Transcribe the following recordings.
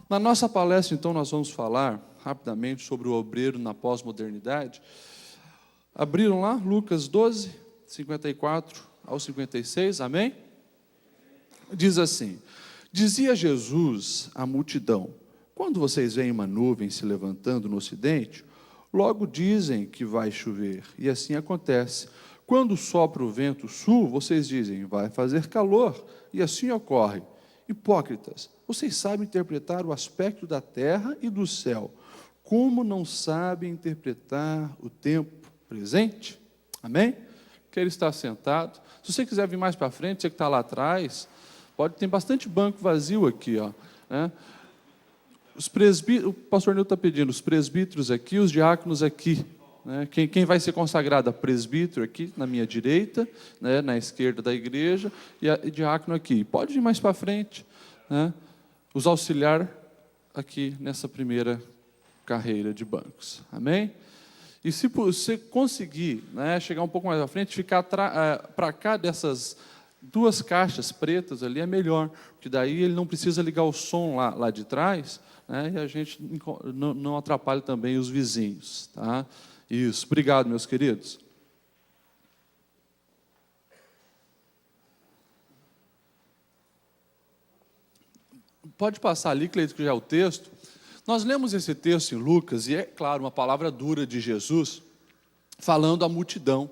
Na nossa palestra, então, nós vamos falar rapidamente sobre o obreiro na pós-modernidade. Abriram lá Lucas 12, 54 ao 56, amém? Diz assim: dizia Jesus à multidão: quando vocês veem uma nuvem se levantando no ocidente, logo dizem que vai chover, e assim acontece. Quando sopra o vento sul, vocês dizem, vai fazer calor, e assim ocorre. Hipócritas, vocês sabem interpretar o aspecto da terra e do céu, como não sabem interpretar o tempo presente? Amém? Quer estar sentado. Se você quiser vir mais para frente, você que está lá atrás, tem bastante banco vazio aqui, ó, né? Os presbíteros, o pastor Nilton está pedindo, os presbíteros aqui, os diáconos aqui, né? Quem vai ser consagrado a presbítero aqui, na minha direita, né? Na esquerda da igreja, e diácono aqui. Pode ir mais para frente, né? Os auxiliar aqui nessa primeira carreira de bancos. Amém? E se você conseguir, né, chegar um pouco mais à frente, ficar para cá dessas duas caixas pretas ali é melhor, porque daí ele não precisa ligar o som lá de trás, né, e a gente não atrapalha também os vizinhos. Tá? Isso. Obrigado, meus queridos. Pode passar ali, Cleiton, que já é o texto. Nós lemos esse texto em Lucas, e é claro, uma palavra dura de Jesus, falando à multidão,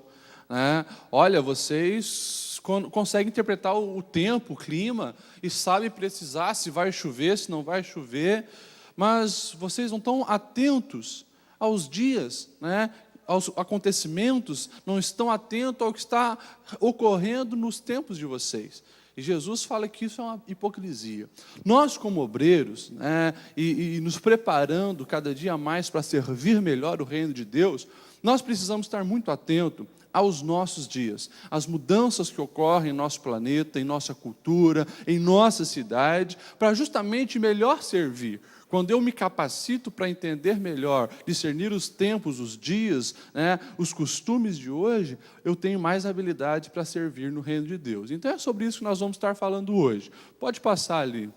né? Olha, vocês conseguem interpretar o tempo, o clima, e sabem precisar se vai chover, se não vai chover, mas vocês não estão atentos aos dias, né? Aos acontecimentos, não estão atentos ao que está ocorrendo nos tempos de vocês. E Jesus fala que isso é uma hipocrisia. Nós, como obreiros, né, e nos preparando cada dia mais para servir melhor o reino de Deus, nós precisamos estar muito atentos aos nossos dias, às mudanças que ocorrem em nosso planeta, em nossa cultura, em nossa cidade, para justamente melhor servir. Quando eu me capacito para entender melhor, discernir os tempos, os dias, né, os costumes de hoje, eu tenho mais habilidade para servir no reino de Deus. Então é sobre isso que nós vamos estar falando hoje. Pode passar ali.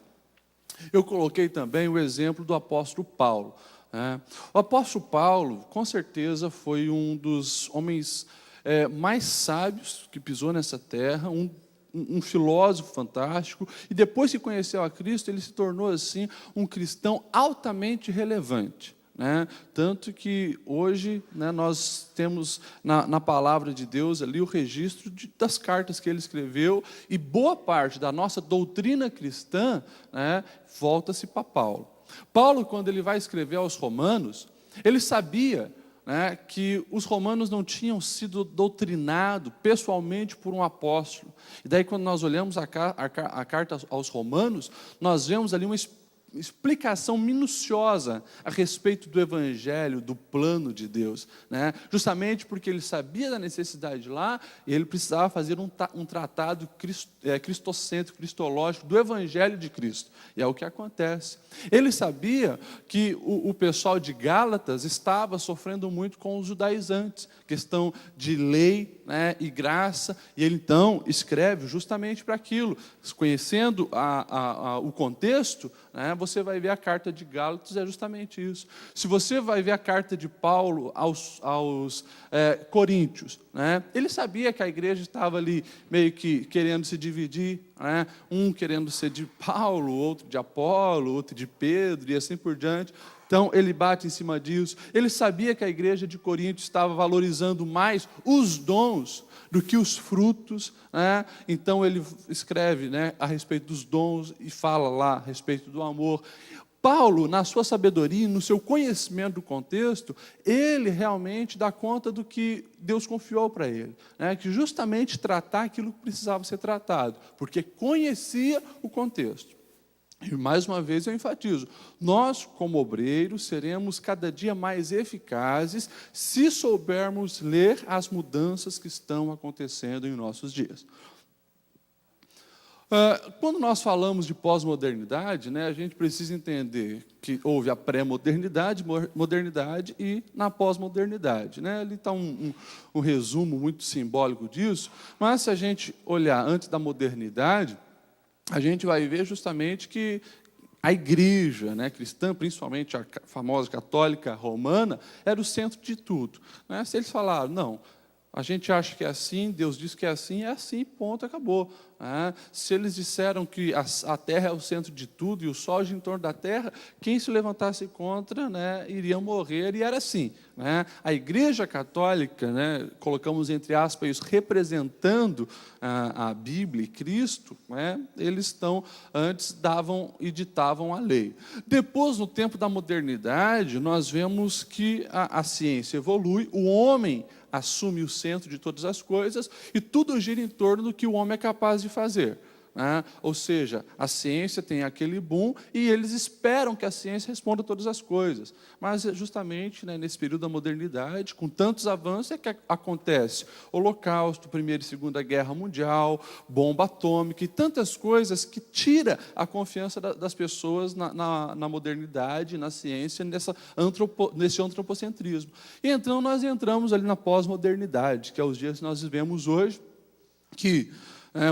Eu coloquei também o exemplo do apóstolo Paulo, né? O apóstolo Paulo, com certeza, foi um dos homens mais sábios que pisou nessa terra, um filósofo fantástico, e depois que conheceu a Cristo, ele se tornou assim um cristão altamente relevante, né? Tanto que hoje, né, nós temos na palavra de Deus ali o registro das cartas que ele escreveu, e boa parte da nossa doutrina cristã, né, volta-se para Paulo. Paulo, quando ele vai escrever aos Romanos, ele sabia, né, que os romanos não tinham sido doutrinados pessoalmente por um apóstolo. E daí, quando nós olhamos a carta aos romanos, nós vemos ali uma explicação minuciosa a respeito do evangelho, do plano de Deus, né? Justamente porque ele sabia da necessidade lá, e ele precisava fazer um tratado cristocêntrico, cristológico do evangelho de Cristo, e é o que acontece. Ele sabia que o pessoal de Gálatas estava sofrendo muito com os judaizantes, questão de lei, né, e graça, e ele então escreve justamente para aquilo, conhecendo o contexto, né, você vai ver a carta de Gálatas, é justamente isso. Se você vai ver a carta de Paulo aos Coríntios, né, ele sabia que a igreja estava ali meio que querendo se dividir, né, um querendo ser de Paulo, outro de Apolo, outro de Pedro, e assim por diante. Então, ele bate em cima disso. Ele sabia que a igreja de Corinto estava valorizando mais os dons do que os frutos, né? Então, ele escreve, né, a respeito dos dons e fala lá a respeito do amor. Paulo, na sua sabedoria, no seu conhecimento do contexto, ele realmente dá conta do que Deus confiou para ele, né? Que justamente tratar aquilo que precisava ser tratado, porque conhecia o contexto. E mais uma vez eu enfatizo, nós como obreiros seremos cada dia mais eficazes se soubermos ler as mudanças que estão acontecendo em nossos dias. Quando nós falamos de pós-modernidade, né, a gente precisa entender que houve a pré-modernidade, modernidade e na pós-modernidade, né? Ali está um resumo muito simbólico disso, mas se a gente olhar antes da modernidade, a gente vai ver justamente que a igreja, né, cristã, principalmente a famosa católica romana, era o centro de tudo. Né? Se eles falaram, não, a gente acha que é assim, Deus diz que é assim, ponto, acabou. Né? Se eles disseram que a terra é o centro de tudo e o sol gira em torno da terra, quem se levantasse contra, né, iria morrer, e era assim. Né? A Igreja Católica, né, colocamos entre aspas, representando a Bíblia e Cristo, né, eles antes davam e ditavam a lei. Depois, no tempo da modernidade, nós vemos que a ciência evolui, o homem assume o centro de todas as coisas e tudo gira em torno do que o homem é capaz de fazer. Né? Ou seja, a ciência tem aquele boom e eles esperam que a ciência responda a todas as coisas. Mas, justamente, né, nesse período da modernidade, com tantos avanços, é que acontece Holocausto, Primeira e Segunda Guerra Mundial, bomba atômica e tantas coisas que tira a confiança das pessoas na modernidade, na ciência, nesse antropocentrismo. E então nós entramos ali na pós-modernidade, que é os dias que nós vivemos hoje, que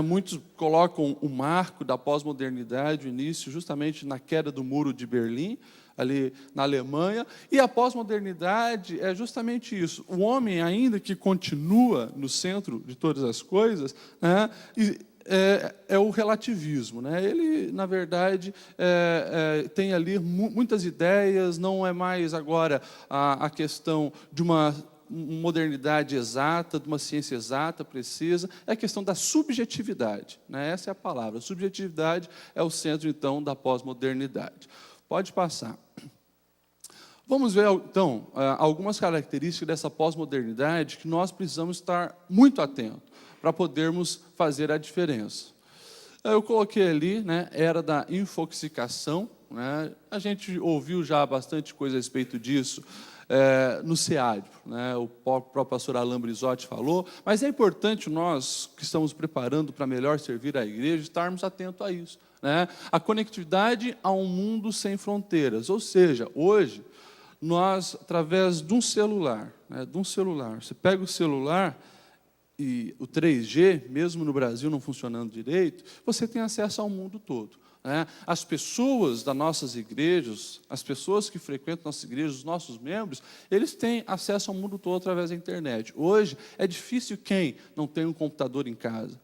muitos colocam o marco da pós-modernidade, o início justamente na queda do Muro de Berlim, ali na Alemanha, e a pós-modernidade é justamente isso. O homem, ainda que continua no centro de todas as coisas, né, é o relativismo. Né? Ele, na verdade, tem ali muitas ideias, não é mais agora a questão de uma modernidade exata, de uma ciência exata, precisa, é a questão da subjetividade. Né? Essa é a palavra. A subjetividade é o centro, então, da pós-modernidade. Pode passar. Vamos ver, então, algumas características dessa pós-modernidade que nós precisamos estar muito atentos para podermos fazer a diferença. Eu coloquei ali, né, era da infoxicação. Né? A gente ouviu já bastante coisa a respeito disso, no SEAD, né? O próprio pastor Alain Brizotti falou, mas é importante nós, que estamos preparando para melhor servir a igreja, estarmos atentos a isso. Né? A conectividade a um mundo sem fronteiras, ou seja, hoje, nós, através de um celular, você pega o celular e o 3G, mesmo no Brasil não funcionando direito, você tem acesso ao mundo todo. As pessoas das nossas igrejas, as pessoas que frequentam nossas igrejas, os nossos membros, eles têm acesso ao mundo todo através da internet. Hoje, é difícil quem não tem um computador em casa.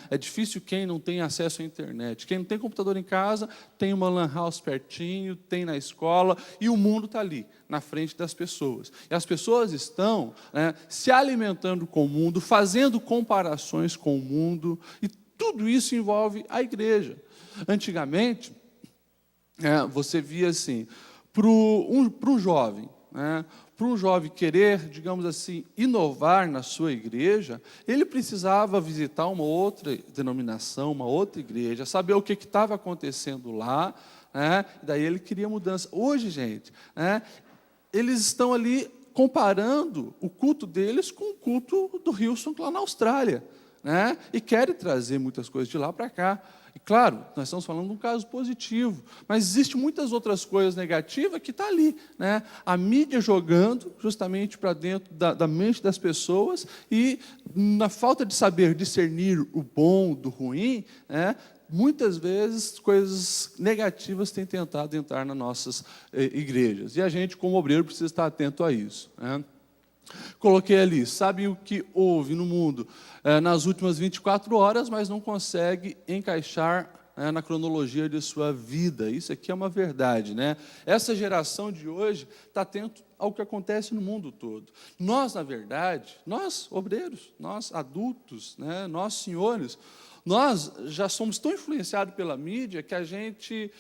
É difícil quem não tem acesso à internet. Quem não tem computador em casa, tem uma lan house pertinho, tem na escola, e o mundo está ali, na frente das pessoas. E as pessoas estão se alimentando com o mundo, fazendo comparações com o mundo, e tudo isso envolve a igreja. Antigamente, você via assim, para um jovem, para um jovem querer, digamos assim, inovar na sua igreja, ele precisava visitar uma outra denominação, uma outra igreja, saber o que estava acontecendo lá, e daí ele queria mudança. Hoje, gente, eles estão ali comparando o culto deles com o culto do Hillsong lá na Austrália, e querem trazer muitas coisas de lá para cá. E, claro, nós estamos falando de um caso positivo, mas existem muitas outras coisas negativas que estão ali. A mídia jogando justamente para dentro da mente das pessoas e, na falta de saber discernir o bom do ruim, muitas vezes coisas negativas têm tentado entrar nas nossas igrejas. E a gente, como obreiro, precisa estar atento a isso. Coloquei ali, sabe o que houve no mundo nas últimas 24 horas, mas não consegue encaixar na cronologia de sua vida. Isso aqui é uma verdade. Essa geração de hoje está atento ao que acontece no mundo todo. Nós, na verdade, nós obreiros, nós adultos, nós senhores, nós já somos tão influenciados pela mídia que a gente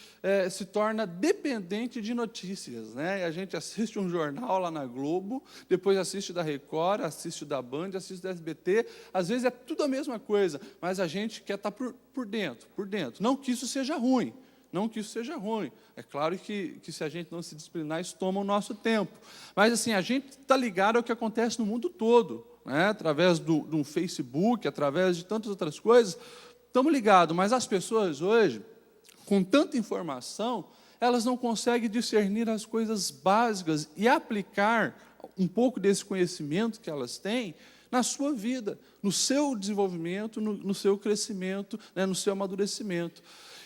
se torna dependente de notícias. A gente assiste um jornal lá na Globo, depois assiste da Record, assiste da Band, assiste da SBT. Às vezes é tudo a mesma coisa, mas a gente quer estar por dentro. Não que isso seja ruim. Não que isso seja ruim. É claro que se a gente não se disciplinar, isso toma o nosso tempo. Mas, assim, a gente está ligado ao que acontece no mundo todo. Através de um Facebook, através de tantas outras coisas, estamos ligados. Mas as pessoas hoje, com tanta informação, elas não conseguem discernir as coisas básicas e aplicar um pouco desse conhecimento que elas têm na sua vida, no seu desenvolvimento, no seu crescimento, no seu amadurecimento.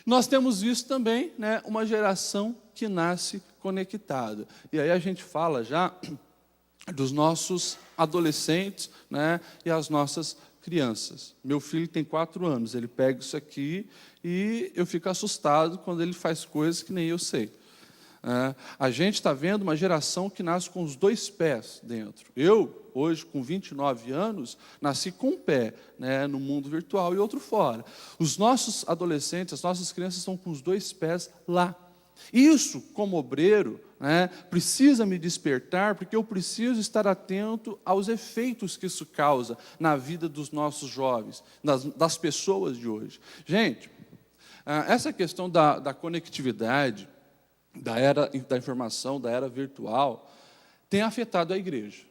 Nós temos visto também, né, uma geração que nasce conectada. E aí a gente fala já dos nossos adolescentes, né, e as nossas crianças. Meu filho tem 4 anos, ele pega isso aqui e eu fico assustado quando ele faz coisas que nem eu sei. A gente está vendo uma geração que nasce com os 2 pés dentro. Eu, hoje, com 29 anos, nasci com um pé, né, no mundo virtual e outro fora. Os nossos adolescentes, as nossas crianças estão com os 2 pés lá. Isso, como obreiro, né, precisa me despertar, porque eu preciso estar atento aos efeitos que isso causa na vida dos nossos jovens, das pessoas de hoje. Gente, essa questão da conectividade, da era da informação, da era virtual, tem afetado a igreja.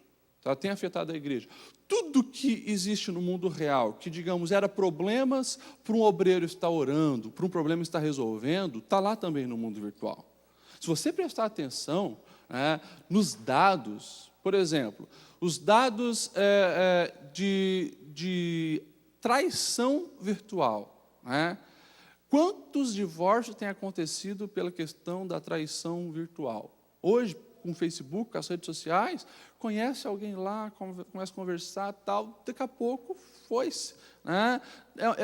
Tá? Tem afetado a igreja. Tudo que existe no mundo real, que, digamos, era problemas para um obreiro estar orando, para um problema estar resolvendo, está lá também no mundo virtual. Se você prestar atenção, né, nos dados, por exemplo, os dados de traição virtual, né? Quantos divórcios têm acontecido pela questão da traição virtual? Hoje, com o Facebook, com as redes sociais, conhece alguém lá, começa a conversar, tal, daqui a pouco foi-se. Né?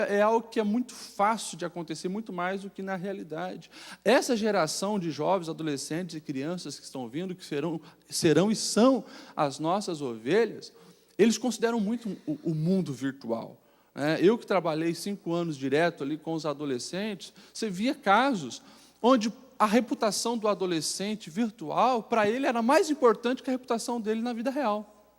É algo que é muito fácil de acontecer, muito mais do que na realidade. Essa geração de jovens, adolescentes e crianças que estão vindo, que serão e são as nossas ovelhas, eles consideram muito o mundo virtual. Eu que trabalhei 5 anos direto ali com os adolescentes, você via casos onde a reputação do adolescente virtual, para ele, era mais importante que a reputação dele na vida real.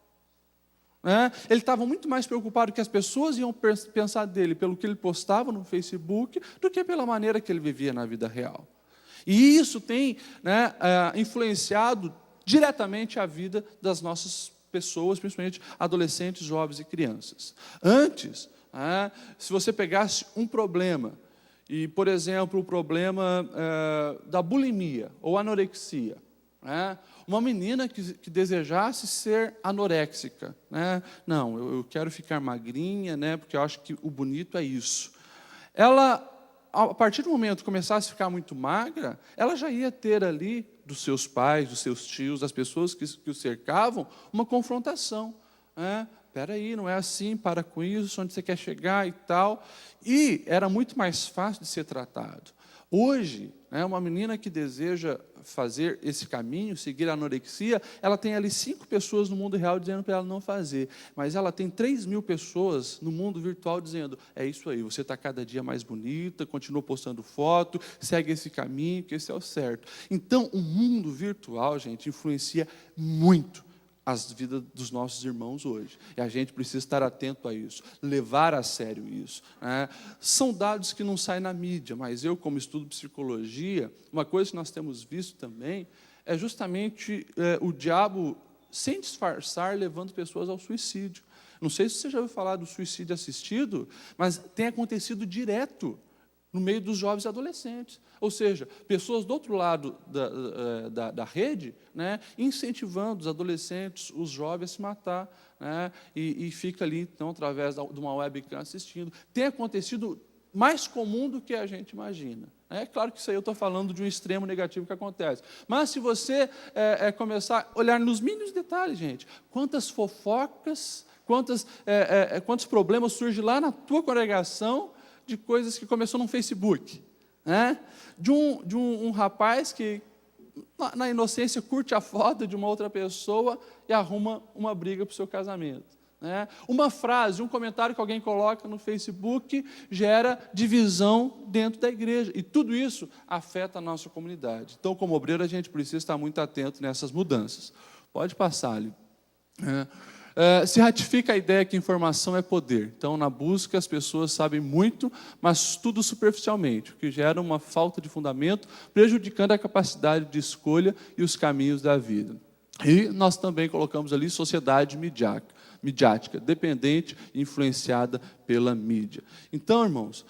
Ele estava muito mais preocupado que as pessoas iam pensar dele pelo que ele postava no Facebook do que pela maneira que ele vivia na vida real. E isso tem, né, influenciado diretamente a vida das nossas pessoas, principalmente adolescentes, jovens e crianças. Antes, se você pegasse um problema, e, por exemplo, o problema da bulimia ou anorexia, uma menina que desejasse ser anoréxica, não, eu quero ficar magrinha, porque eu acho que o bonito é isso. Ela, a partir do momento que começasse a ficar muito magra, ela já ia ter ali, dos seus pais, dos seus tios, das pessoas que o cercavam, uma confrontação. Espera aí, não é assim, para com isso, onde você quer chegar e tal. E era muito mais fácil de ser tratado. Hoje, uma menina que deseja fazer esse caminho, seguir a anorexia, ela tem ali 5 pessoas no mundo real dizendo para ela não fazer, mas ela tem 3.000 pessoas no mundo virtual dizendo, é isso aí, você está cada dia mais bonita, continua postando foto, segue esse caminho, que esse é o certo. Então, o mundo virtual, gente, influencia muito as vidas dos nossos irmãos hoje. E a gente precisa estar atento a isso, levar a sério isso. São dados que não saem na mídia, mas eu, como estudo psicologia, uma coisa que nós temos visto também é justamente o diabo, sem disfarçar, levando pessoas ao suicídio. Não sei se você já ouviu falar do suicídio assistido, mas tem acontecido direto no meio dos jovens e adolescentes. Ou seja, pessoas do outro lado da rede, incentivando os adolescentes, os jovens a se matar, e fica ali, então, através de uma webcam assistindo. Tem acontecido mais comum do que a gente imagina. É claro que isso aí eu estou falando de um extremo negativo que acontece. Mas se você começar a olhar nos mínimos detalhes, gente, quantas fofocas, quantos problemas surgem lá na tua congregação, de coisas que começou no Facebook, de um rapaz que, na inocência, curte a foto de uma outra pessoa e arruma uma briga para o seu casamento. Uma frase, um comentário que alguém coloca no Facebook gera divisão dentro da igreja. E tudo isso afeta a nossa comunidade. Então, como obreiro, a gente precisa estar muito atento nessas mudanças. Pode passar ali. Se ratifica a ideia que informação é poder. Então, na busca, as pessoas sabem muito, mas tudo superficialmente, o que gera uma falta de fundamento, prejudicando a capacidade de escolha e os caminhos da vida. E nós também colocamos ali sociedade midiática, dependente e influenciada pela mídia. Então, irmãos,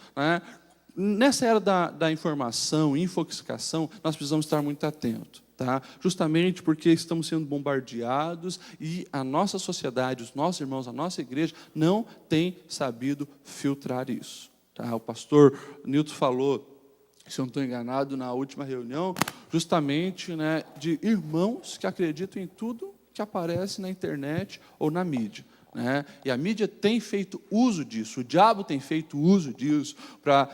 nessa era da informação, infoxicação, nós precisamos estar muito atentos. Justamente porque estamos sendo bombardeados e a nossa sociedade, os nossos irmãos, a nossa igreja não tem sabido filtrar isso. O pastor Nilton falou se eu não estou enganado, na última reunião, justamente, né, de irmãos que acreditam em tudo que aparece na internet ou na mídia. Né? E a mídia tem feito uso disso, o diabo tem feito uso disso para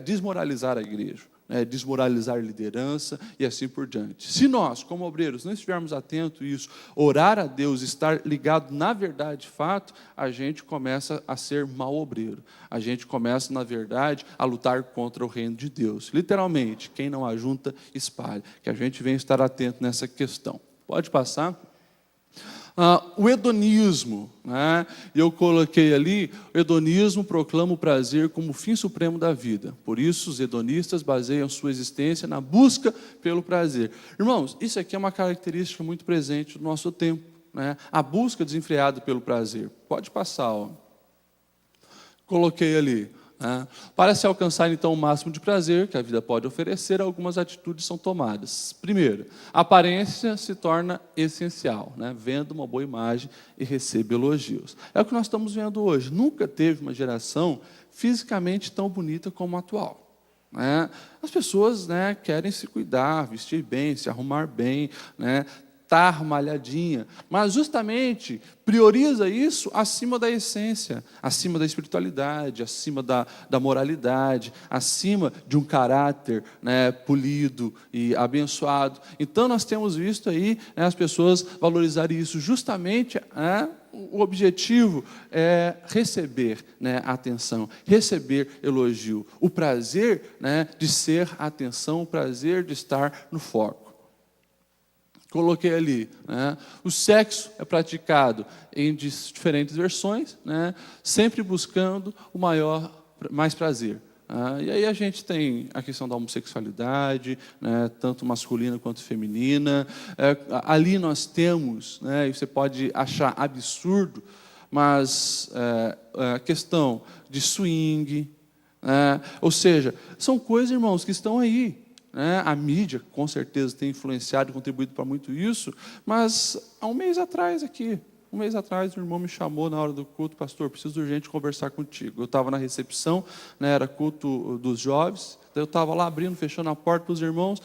desmoralizar a igreja, né? Desmoralizar a liderança e assim por diante. Se nós, como obreiros, não estivermos atentos a isso, orar a Deus, estar ligado na verdade, fato, a gente começa a ser mau obreiro. A gente começa, na verdade, a lutar contra o reino de Deus. Literalmente, quem não ajunta, espalha. Que a gente venha estar atento nessa questão. Pode passar? O hedonismo, né? Eu coloquei ali, o hedonismo proclama o prazer como o fim supremo da vida. Por isso, os hedonistas baseiam sua existência na busca pelo prazer. Irmãos, isso aqui é uma característica muito presente do nosso tempo, né? A busca desenfreada pelo prazer. Pode passar, ó. Coloquei ali. Para se alcançar, então, o máximo de prazer que a vida pode oferecer, algumas atitudes são tomadas. Primeiro, a aparência se torna essencial, né? Venda uma boa imagem e receba elogios. É o que nós estamos vendo hoje. Nunca teve uma geração fisicamente tão bonita como a atual. Né? As pessoas, né, querem se cuidar, vestir bem, se arrumar bem, né? Estar malhadinha, mas justamente prioriza isso acima da essência, acima da espiritualidade, acima da moralidade, acima de um caráter, né, polido e abençoado. Então nós temos visto aí, né, as pessoas valorizarem isso justamente, o objetivo é receber, né, atenção, receber elogio, o prazer, né, de ser atenção, o prazer de estar no foco. Coloquei ali, né? O sexo é praticado em diferentes versões, né? Sempre buscando o mais prazer. E aí a gente tem a questão da homossexualidade, né? Tanto masculina quanto feminina. Ali nós temos, né? E você pode achar absurdo, mas a questão de swing, ou seja, são coisas, irmãos, que estão aí. A mídia, com certeza, tem influenciado e contribuído para muito isso, mas há um mês atrás, o irmão me chamou na hora do culto: pastor, preciso urgente conversar contigo. Eu estava na recepção, né, era culto dos jovens, eu estava lá abrindo, fechando a porta para os irmãos: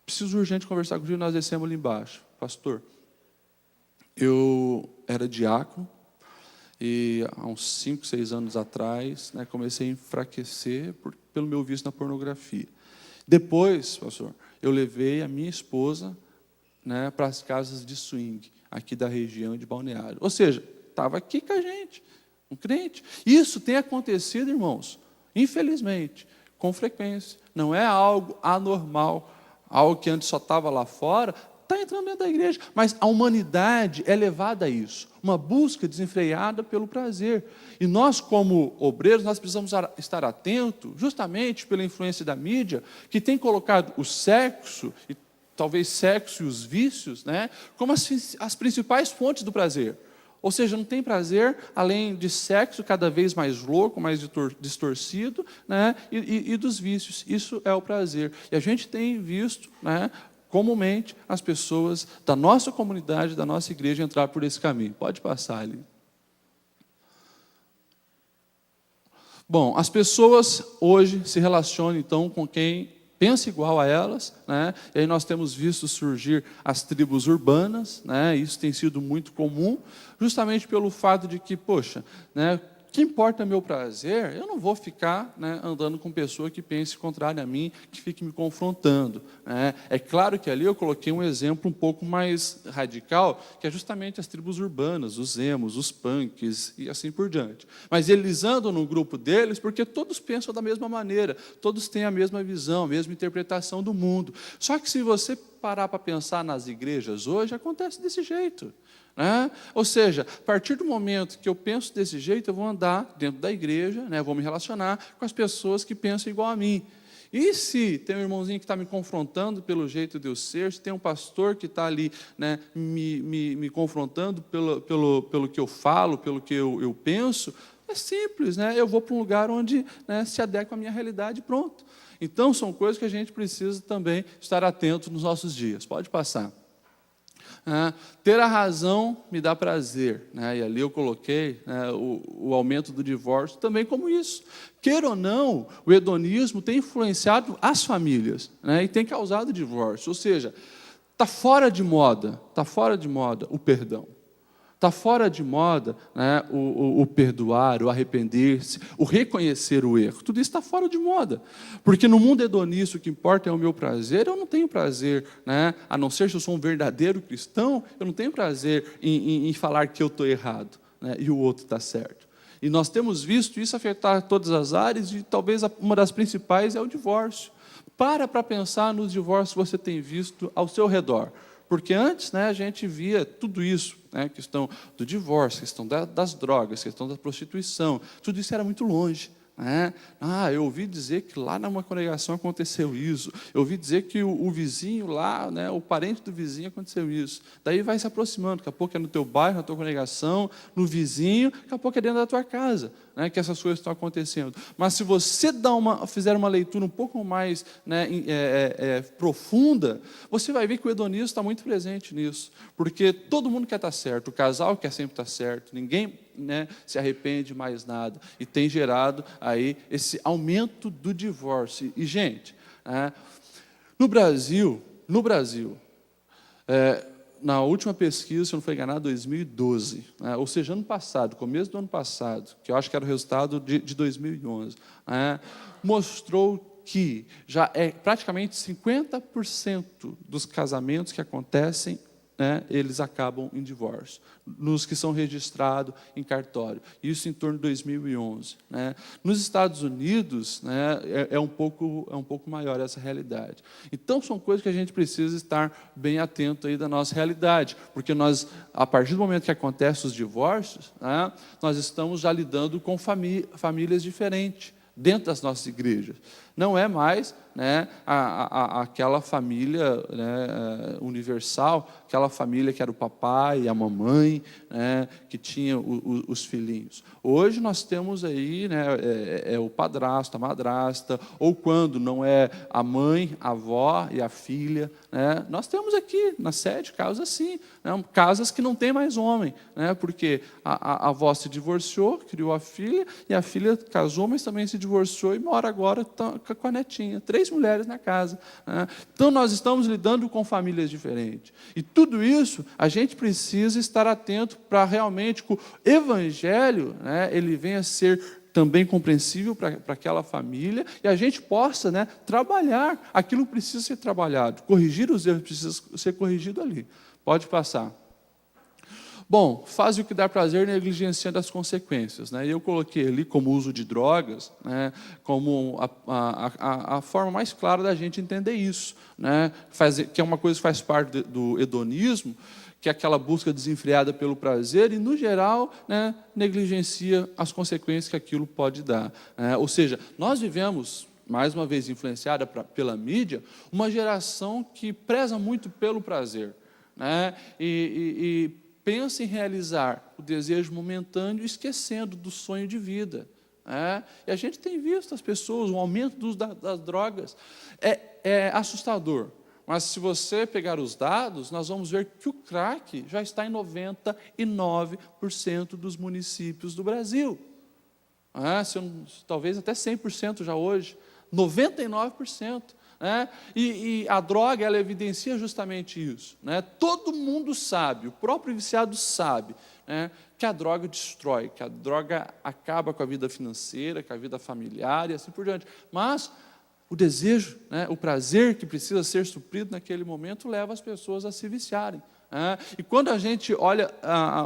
preciso urgente conversar contigo. Nós descemos ali embaixo. Pastor, eu era diácono, e há uns 5, 6 anos atrás, né, comecei a enfraquecer pelo meu vício na pornografia. Depois, pastor, eu levei a minha esposa, né, para as casas de swing, aqui da região de Balneário. Ou seja, estava aqui com a gente, um crente. Isso tem acontecido, irmãos, infelizmente, com frequência. Não é algo anormal, algo que antes só estava lá fora, está entrando dentro da igreja. Mas a humanidade é levada a isso, uma busca desenfreada pelo prazer. E nós, como obreiros, nós precisamos estar atentos, justamente pela influência da mídia, que tem colocado o sexo, e talvez sexo e os vícios, né, como as principais fontes do prazer. Ou seja, não tem prazer além de sexo cada vez mais louco, mais distorcido, né, e dos vícios. Isso é o prazer. E a gente tem visto, né, comumente, as pessoas da nossa comunidade, da nossa igreja, entrar por esse caminho. Pode passar ali. Bom, as pessoas hoje se relacionam, então, com quem pensa igual a elas, né? E aí nós temos visto surgir as tribos urbanas, né? Isso tem sido muito comum, justamente pelo fato de que, poxa, né, o que importa é meu prazer, eu não vou ficar, né, andando com pessoa que pense contrário a mim, que fique me confrontando. Né? É claro que ali eu coloquei um exemplo um pouco mais radical, que é justamente as tribos urbanas, os emos, os punks e assim por diante. Mas eles andam no grupo deles porque todos pensam da mesma maneira, todos têm a mesma visão, a mesma interpretação do mundo. Só que se você parar para pensar nas igrejas hoje, acontece desse jeito. Né? Ou seja, a partir do momento que eu penso desse jeito, eu vou andar dentro da igreja, né? Vou me relacionar com as pessoas que pensam igual a mim. E se tem um irmãozinho que está me confrontando pelo jeito de eu ser, se tem um pastor que está ali, né, me confrontando pelo que eu falo, pelo que eu penso, é simples, né? Eu vou para um lugar onde, né, se adequa à minha realidade e pronto. Então, são coisas que a gente precisa também estar atento nos nossos dias. Pode passar. Ter a razão me dá prazer, né? E ali eu coloquei, né, o aumento do divórcio também como isso. Queira ou não, o hedonismo tem influenciado as famílias, né, e tem causado divórcio. Ou seja, está fora de moda o perdão. Está fora de moda, né, o perdoar, o arrepender-se, o reconhecer o erro. Tudo isso está fora de moda. Porque no mundo hedonista o que importa é o meu prazer. Eu não tenho prazer, né, a não ser se eu sou um verdadeiro cristão, eu não tenho prazer em falar que eu estou errado, né, e o outro está certo. E nós temos visto isso afetar todas as áreas, e talvez uma das principais é o divórcio. Para pensar nos divórcios que você tem visto ao seu redor. Porque antes, né, a gente via tudo isso, né, questão do divórcio, questão das drogas, questão da prostituição, tudo isso era muito longe. Né? Eu ouvi dizer que lá numa congregação aconteceu isso, eu ouvi dizer que o vizinho lá, né, o parente do vizinho aconteceu isso. Daí vai se aproximando, daqui a pouco é no teu bairro, na tua congregação, no vizinho, daqui a pouco é dentro da tua casa, né, que essas coisas estão acontecendo. Mas se você fizer uma leitura um pouco mais, né, profunda, você vai ver que o hedonismo está muito presente nisso, porque todo mundo quer estar certo, o casal quer sempre estar certo, ninguém, né, se arrepende de mais nada, e tem gerado aí esse aumento do divórcio. E, gente, no Brasil, na última pesquisa, se eu não for enganado, 2012, né, ou seja, ano passado, começo do ano passado, que eu acho que era o resultado de 2011, mostrou que já é praticamente 50% dos casamentos que acontecem, né, eles acabam em divórcio, nos que são registrados em cartório. Isso em torno de 2011. Né? Nos Estados Unidos, né, é um pouco maior essa realidade. Então, são coisas que a gente precisa estar bem atento aí da nossa realidade, porque nós, a partir do momento que acontecem os divórcios, né, nós estamos já lidando com famílias diferentes dentro das nossas igrejas. Não é mais, né, aquela família, né, universal, aquela família que era o papai e a mamãe, né, que tinha os filhinhos. Hoje nós temos aí, né, o padrasto, a madrasta, ou quando não é a mãe, a avó e a filha, né, nós temos aqui na sede casos assim, né, casas que não tem mais homem, né, porque a avó se divorciou, criou a filha, e a filha casou, mas também se divorciou e mora agora com a netinha, 3 mulheres na casa. Né? Então, nós estamos lidando com famílias diferentes. E tudo isso, a gente precisa estar atento para realmente que o evangelho, né, ele venha a ser também compreensível para aquela família, e a gente possa, né, trabalhar aquilo que precisa ser trabalhado, corrigir os erros que precisam ser corrigidos ali. Pode passar. Bom, faz o que dá prazer, negligenciando as consequências. Né? E eu coloquei ali como uso de drogas, né, como a forma mais clara da gente entender isso. Né? Que é uma coisa que faz parte do hedonismo, que é aquela busca desenfreada pelo prazer e, no geral, né, negligencia as consequências que aquilo pode dar. Ou seja, nós vivemos, mais uma vez influenciada pela mídia, uma geração que preza muito pelo prazer. Né? E pensa em realizar o desejo momentâneo, esquecendo do sonho de vida. E a gente tem visto as pessoas, o aumento do uso das drogas. É assustador. Mas se você pegar os dados, nós vamos ver que o crack já está em 99% dos municípios do Brasil. Talvez até 100% já hoje. 99%. Né? E a droga, ela evidencia justamente isso. Né? Todo mundo sabe, o próprio viciado sabe, né, que a droga destrói, que a droga acaba com a vida financeira, com a vida familiar e assim por diante. Mas o desejo, né, o prazer que precisa ser suprido naquele momento leva as pessoas a se viciarem. E quando a gente olha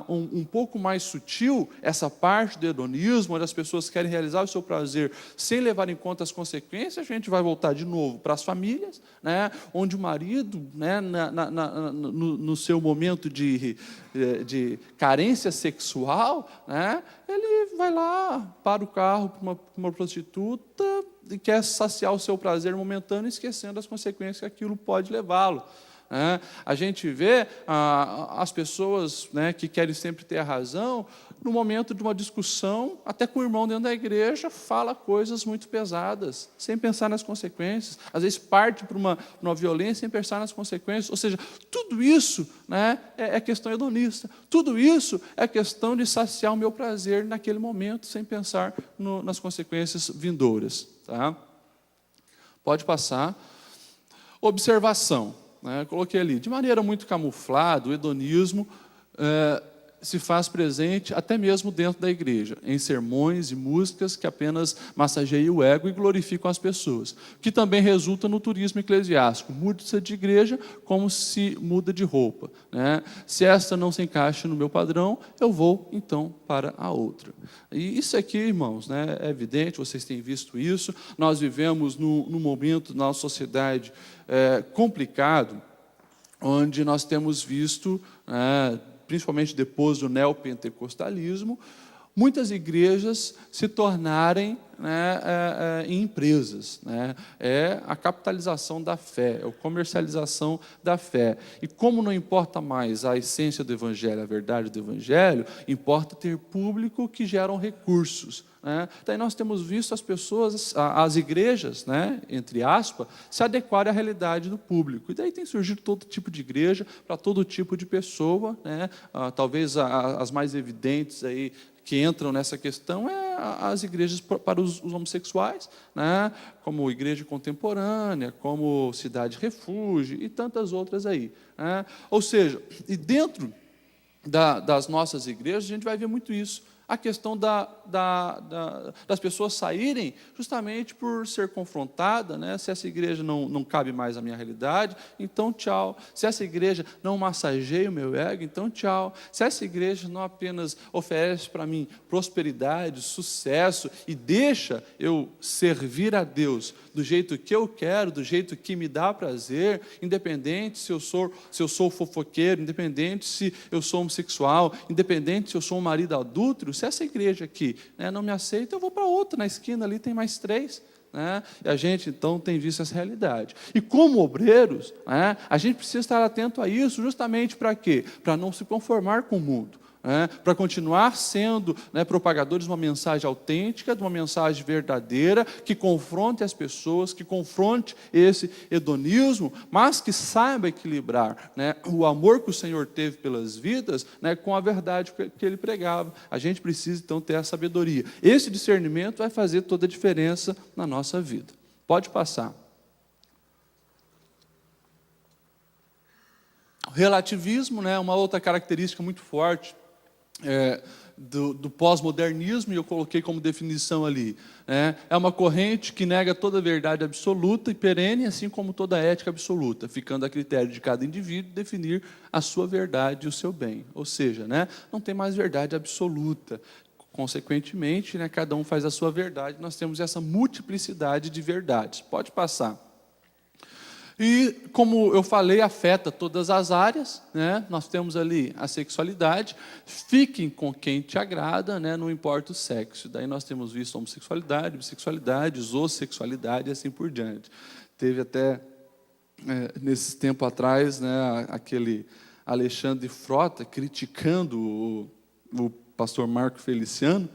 um pouco mais sutil essa parte do hedonismo, onde as pessoas querem realizar o seu prazer sem levar em conta as consequências, a gente vai voltar de novo para as famílias, né, onde o marido, né, no seu momento de carência sexual, né, ele vai lá, para o carro para uma prostituta e quer saciar o seu prazer momentâneo, esquecendo as consequências que aquilo pode levá-lo. né? A gente vê as pessoas, né, que querem sempre ter a razão, no momento de uma discussão, até com o irmão dentro da igreja, fala coisas muito pesadas, sem pensar nas consequências. Às vezes parte para uma violência sem pensar nas consequências. Ou seja, tudo isso, né, é questão hedonista. Tudo isso é questão de saciar o meu prazer naquele momento, sem pensar nas consequências vindouras. Tá? Pode passar. Observação. Né, eu coloquei ali, de maneira muito camuflada, o hedonismo se faz presente até mesmo dentro da igreja, em sermões e músicas que apenas massageiam o ego e glorificam as pessoas, que também resulta no turismo eclesiástico. Muda-se de igreja como se muda de roupa, né? Se esta não se encaixa no meu padrão, eu vou então para a outra. E isso aqui, irmãos, né, é evidente, vocês têm visto isso. Nós vivemos num momento na nossa sociedade complicado, onde nós temos visto, principalmente depois do neopentecostalismo, muitas igrejas se tornarem, em empresas. Né? É a capitalização da fé, é a comercialização da fé. E como não importa mais a essência do Evangelho, a verdade do Evangelho, importa ter público que geram recursos. Né? Daí nós temos visto as pessoas, as igrejas, né, entre aspas, se adequarem à realidade do público. E daí tem surgido todo tipo de igreja, para todo tipo de pessoa. Né? Talvez as mais evidentes aí, que entram nessa questão as igrejas para os homossexuais, né? Como igreja contemporânea, como cidade refúgio e tantas outras aí. Né? Ou seja, e dentro das nossas igrejas, a gente vai ver muito isso. A questão das pessoas saírem justamente por ser confrontada, né? Se essa igreja não cabe mais à minha realidade, então tchau. Se essa igreja não massageia o meu ego, então tchau. Se essa igreja não apenas oferece para mim prosperidade, sucesso e deixa eu servir a Deus do jeito que eu quero, do jeito que me dá prazer, independente se eu sou fofoqueiro, independente se eu sou homossexual, independente se eu sou um marido adúltero, se essa igreja aqui, né, não me aceita, eu vou para outra, na esquina ali tem mais 3. Né? E a gente, então, tem visto essa realidade. E como obreiros, né, a gente precisa estar atento a isso justamente para quê? Para não se conformar com o mundo. Para continuar sendo, propagadores de uma mensagem autêntica, de uma mensagem verdadeira, que confronte as pessoas, que confronte esse hedonismo, mas que saiba equilibrar, o amor que o Senhor teve pelas vidas, com a verdade que Ele pregava. A gente precisa, então, ter a sabedoria. Esse discernimento vai fazer toda a diferença na nossa vida. Pode passar. O relativismo, uma outra característica muito forte do pós-modernismo, e eu coloquei como definição ali, é uma corrente que nega toda a verdade absoluta e perene, assim como toda a ética absoluta, ficando a critério de cada indivíduo definir a sua verdade e o seu bem. Ou seja, não tem mais verdade absoluta. Consequentemente, cada um faz a sua verdade, nós temos essa multiplicidade de verdades. Pode passar. E, como eu falei, afeta todas as áreas. Nós temos ali a sexualidade. Fiquem com quem te agrada, não importa o sexo. Daí nós temos visto homossexualidade, bissexualidade, zoosexualidade e assim por diante. Teve até, nesse tempo atrás, aquele Alexandre Frota criticando o pastor Marco Feliciano,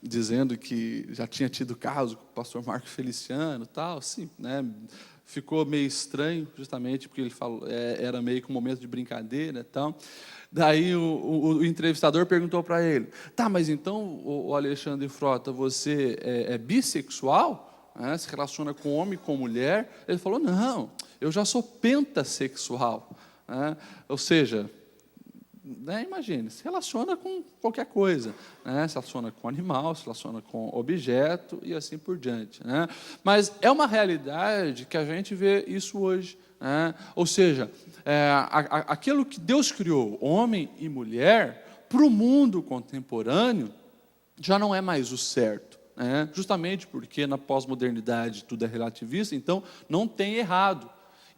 dizendo que já tinha tido caso com o pastor Marco Feliciano, tal, sim, ficou meio estranho, justamente porque ele falou, era meio que um momento de brincadeira e tal. Daí o entrevistador perguntou para ele, tá, mas então, o Alexandre Frota, você é bissexual? Se relaciona com homem e com mulher? Ele falou, não, eu já sou pentassexual. Ou seja, imagine, se relaciona com qualquer coisa, se relaciona com animal, se relaciona com objeto e assim por diante. Mas é uma realidade que a gente vê isso hoje. Ou seja, aquilo que Deus criou, homem e mulher, para o mundo contemporâneo, já não é mais o certo. Justamente porque na pós-modernidade tudo é relativista, então não tem errado.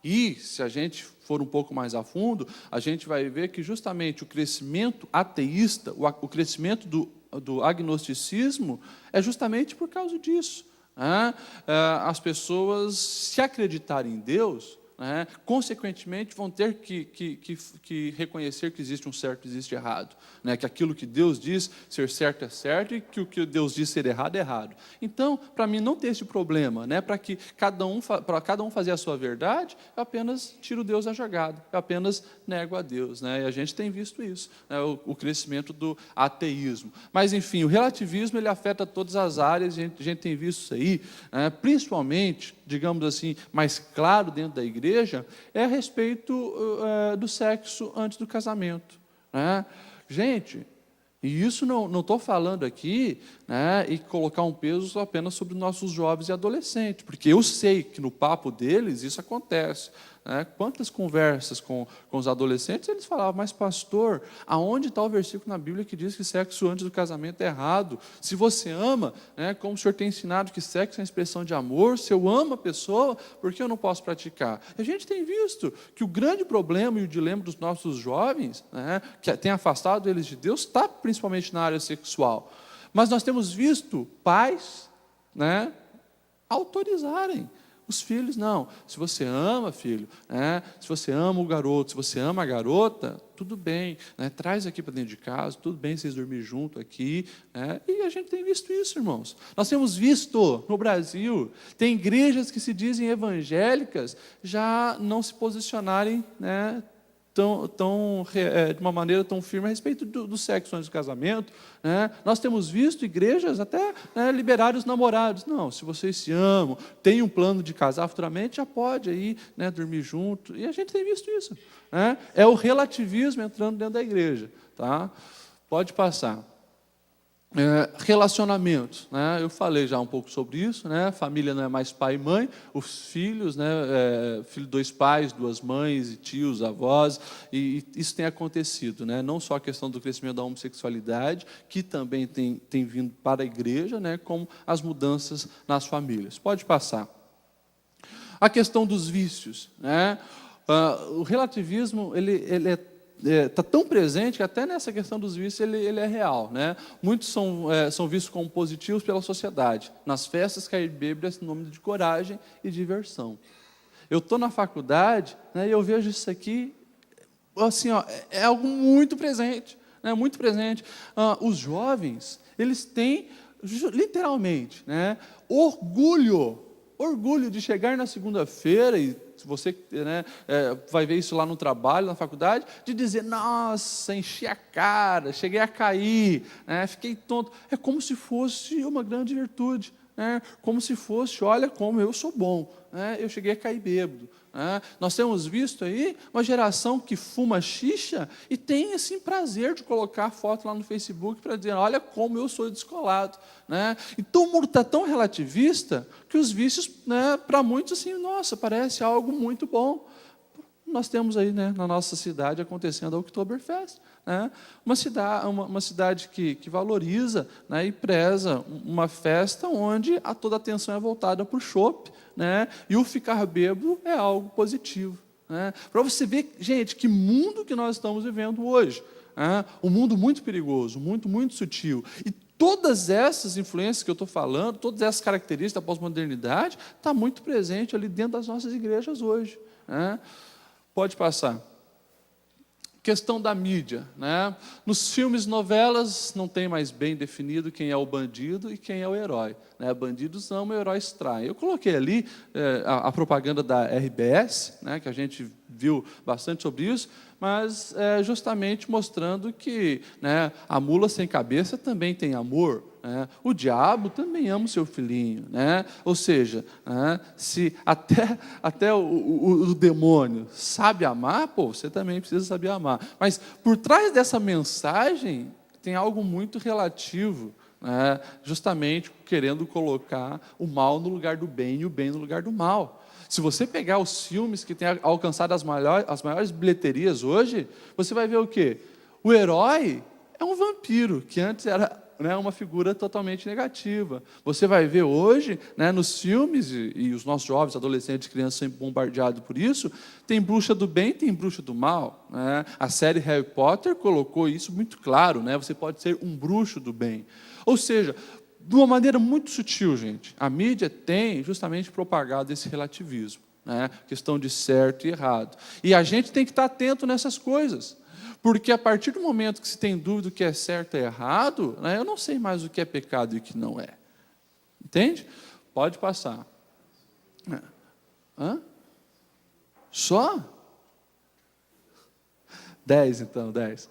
E, se a gente for um pouco mais a fundo, a gente vai ver que justamente o crescimento ateísta, o crescimento do agnosticismo, é justamente por causa disso. As pessoas, se acreditarem em Deus, né? Consequentemente, vão ter que reconhecer que existe um certo e existe errado, né? Que aquilo que Deus diz ser certo é certo e que o que Deus diz ser errado é errado. Então, para mim, não ter esse problema, né? Para cada um fazer a sua verdade, eu apenas tiro Deus da jogada, eu apenas nego a Deus, né? E a gente tem visto isso, né? O crescimento do ateísmo. Mas, enfim, o relativismo ele afeta todas as áreas, a gente tem visto isso aí, né? Principalmente, digamos assim, mais claro dentro da igreja, é a respeito do sexo antes do casamento, né? Gente, e isso não estou falando aqui, né, e colocar um peso apenas sobre nossos jovens e adolescentes, porque eu sei que no papo deles isso acontece. Né? Quantas conversas com os adolescentes, eles falavam, mas pastor, aonde está o versículo na Bíblia que diz que sexo antes do casamento é errado? Se você ama, né, como o senhor tem ensinado que sexo é uma expressão de amor, se eu amo a pessoa, por que eu não posso praticar? A gente tem visto que o grande problema e o dilema dos nossos jovens, né, que tem afastado eles de Deus, está principalmente na área sexual. Mas nós temos visto pais, né, autorizarem os filhos. Não, se você ama, filho, né, se você ama o garoto, se você ama a garota, tudo bem, né, traz aqui para dentro de casa, tudo bem vocês dormirem junto aqui, né, e a gente tem visto isso, irmãos. Nós temos visto no Brasil, tem igrejas que se dizem evangélicas já não se posicionarem, né, de uma maneira tão firme a respeito do sexo antes do casamento, né? Nós temos visto igrejas até, né, liberar os namorados. Não, se vocês se amam, têm um plano de casar futuramente, já pode aí, né, dormir junto. E a gente tem visto isso, né? É o relativismo entrando dentro da igreja. Tá? Pode passar. Relacionamentos, né? Eu falei já um pouco sobre isso, né? Família não é mais pai e mãe, os filhos, né? Filho, 2 pais, 2 mães, e tios, avós, e isso tem acontecido, né? Não só a questão do crescimento da homossexualidade, que também tem vindo para a igreja, né? Como as mudanças nas famílias. Pode passar. A questão dos vícios, né? O relativismo ele está tão presente que até nessa questão dos vícios ele é real, né? Muitos são vistos como positivos pela sociedade. Nas festas, cair bêbado é sinônimo de coragem e diversão. Eu estou na faculdade, né, e eu vejo isso aqui, assim, ó, é algo muito presente, né, muito presente. Os jovens, eles têm, literalmente, né, orgulho de chegar na segunda-feira e você, né, vai ver isso lá no trabalho, na faculdade, de dizer, nossa, enchi a cara, cheguei a cair, né, fiquei tonto. É como se fosse uma grande virtude, né, como se fosse, olha como eu sou bom, né, eu cheguei a cair bêbado. Né. Nós temos visto aí uma geração que fuma xixa e tem assim, prazer de colocar foto lá no Facebook para dizer, olha como eu sou descolado. Né. Então o mundo está tão relativista que os vícios, né, para muitos, assim, nossa, parece algo muito bom. Nós temos aí, né, na nossa cidade acontecendo a Oktoberfest, né, uma cidade que valoriza, né, e preza uma festa onde toda a atenção é voltada para o chopp, né, e o ficar bêbado é algo positivo. Né, para você ver, gente, que mundo que nós estamos vivendo hoje. Né, um mundo muito perigoso, muito sutil. E todas essas influências que eu estou falando, todas essas características da pós-modernidade, está muito presente ali dentro das nossas igrejas hoje. Né. Pode passar. Questão da mídia. Né? Nos filmes, novelas, não tem mais bem definido quem é o bandido e quem é o herói. Né? Bandidos amam, heróis traem. Eu coloquei ali a propaganda da RBS, né, que a gente viu bastante sobre isso, mas justamente mostrando que, né, a mula sem cabeça também tem amor. Né? O diabo também ama o seu filhinho. Né? Ou seja, né, se até o demônio sabe amar, pô, você também precisa saber amar. Mas por trás dessa mensagem tem algo muito relativo, né, justamente querendo colocar o mal no lugar do bem e o bem no lugar do mal. Se você pegar os filmes que têm alcançado as maiores bilheterias hoje, você vai ver o quê? O herói é um vampiro, que antes era, né, uma figura totalmente negativa. Você vai ver hoje, né, nos filmes, e os nossos jovens, adolescentes, crianças são bombardeados por isso, tem bruxa do bem, tem bruxa do mal. Né? A série Harry Potter colocou isso muito claro, né? Você pode ser um bruxo do bem. Ou seja, de uma maneira muito sutil, gente, a mídia tem justamente propagado esse relativismo. né? Questão de certo e errado. E a gente tem que estar atento nessas coisas. Porque a partir do momento que se tem dúvida do que é certo e errado, né, eu não sei mais o que é pecado e o que não é. Entende? Pode passar. Hã? Só? 10, então, 10.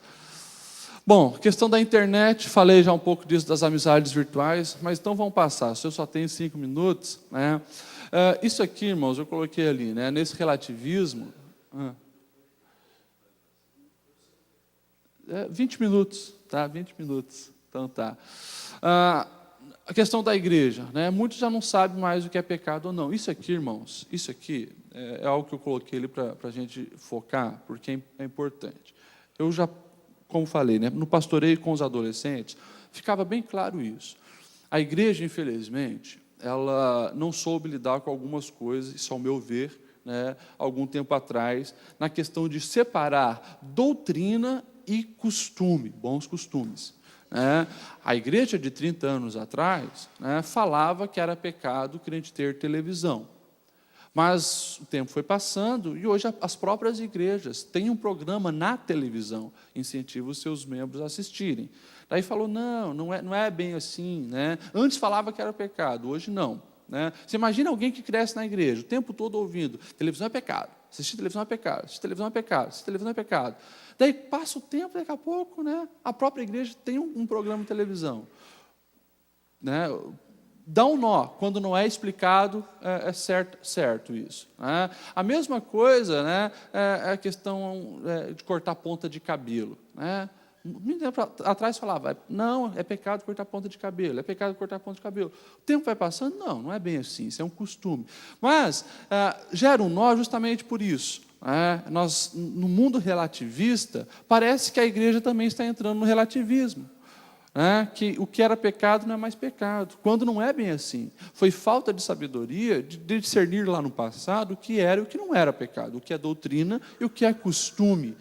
Bom, questão da internet, falei já um pouco disso, das amizades virtuais, mas então vamos passar. Se eu só tenho 5 minutos, né? Isso aqui, irmãos, eu coloquei ali, né? Nesse relativismo. 20 minutos, tá? 20 minutos. Então tá. A questão da igreja, né? Muitos já não sabem mais o que é pecado ou não. Isso aqui, irmãos, isso aqui é algo que eu coloquei ali para a gente focar, porque é importante. Eu já, como falei, né? No pastoreio com os adolescentes, ficava bem claro isso. A igreja, infelizmente, ela não soube lidar com algumas coisas, isso ao meu ver, né? Algum tempo atrás, na questão de separar doutrina e costume, bons costumes. A igreja de 30 anos atrás, né, falava que era pecado o crente ter televisão. Mas o tempo foi passando e hoje as próprias igrejas têm um programa na televisão, incentiva os seus membros a assistirem. Daí falou, não é bem assim. Né? Antes falava que era pecado, hoje não. Né? Você imagina alguém que cresce na igreja, o tempo todo ouvindo, televisão é pecado, assistir televisão é pecado, assistir televisão é pecado, assistir televisão é pecado. Daí passa o tempo, daqui a pouco, né, a própria igreja tem um programa de televisão. Né? Dá um nó, quando não é explicado, é certo isso. Né? A mesma coisa, né, é a questão de cortar ponta de cabelo. Né? Atrás falava, não, é pecado cortar ponta de cabelo, é pecado cortar ponta de cabelo. O tempo vai passando, não é bem assim, isso é um costume. Mas gera um nó justamente por isso. Nós, no mundo relativista, parece que a igreja também está entrando no relativismo. Que o que era pecado não é mais pecado, quando não é bem assim. Foi falta de sabedoria de discernir lá no passado o que era e o que não era pecado, o que é doutrina e o que é costume.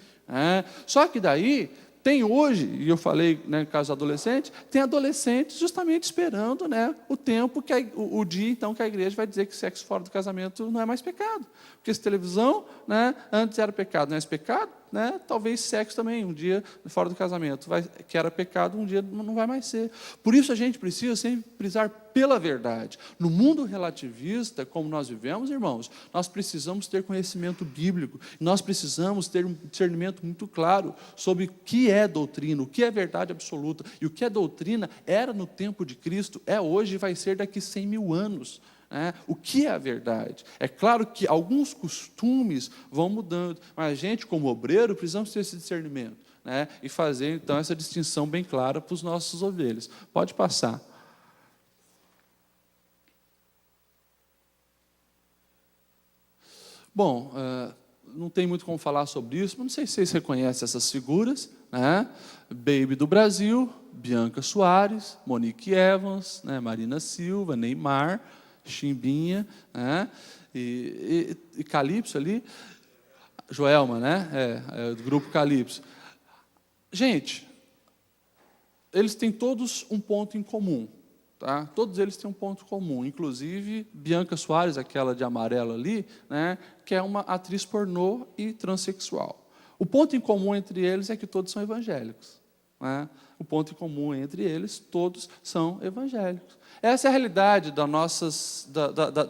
Só que daí tem hoje, e eu falei, né, no caso do adolescente, tem adolescentes justamente esperando, né, o tempo, o dia então que a igreja vai dizer que sexo fora do casamento não é mais pecado. Porque se televisão, né, antes era pecado, não é mais pecado, né, talvez sexo também, um dia fora do casamento, que era pecado, um dia não vai mais ser. Por isso a gente precisa sempre prisar pela verdade. No mundo relativista, como nós vivemos, irmãos, nós precisamos ter conhecimento bíblico, nós precisamos ter um discernimento muito claro sobre o que é doutrina, o que é verdade absoluta, e o que é doutrina era no tempo de Cristo, é hoje e vai ser daqui 100 mil anos. O que é a verdade? É claro que alguns costumes vão mudando, mas a gente, como obreiro, precisamos ter esse discernimento, né? E fazer, então, essa distinção bem clara para os nossos ovelhas. Pode passar. Bom, não tem muito como falar sobre isso, mas não sei se vocês reconhecem essas figuras, né? Baby do Brasil, Bianca Soares, Monique Evans, né? Marina Silva, Neymar, Chimbinha, né? e Calypso ali, Joelma, né? Do grupo Calypso. Gente, eles têm todos um ponto em comum. Tá? Todos eles têm um ponto comum, inclusive Bianca Soares, aquela de amarelo ali, né, que é uma atriz pornô e transexual. O ponto em comum entre eles é que todos são evangélicos. Né? O ponto em comum entre eles, todos são evangélicos. Essa é a realidade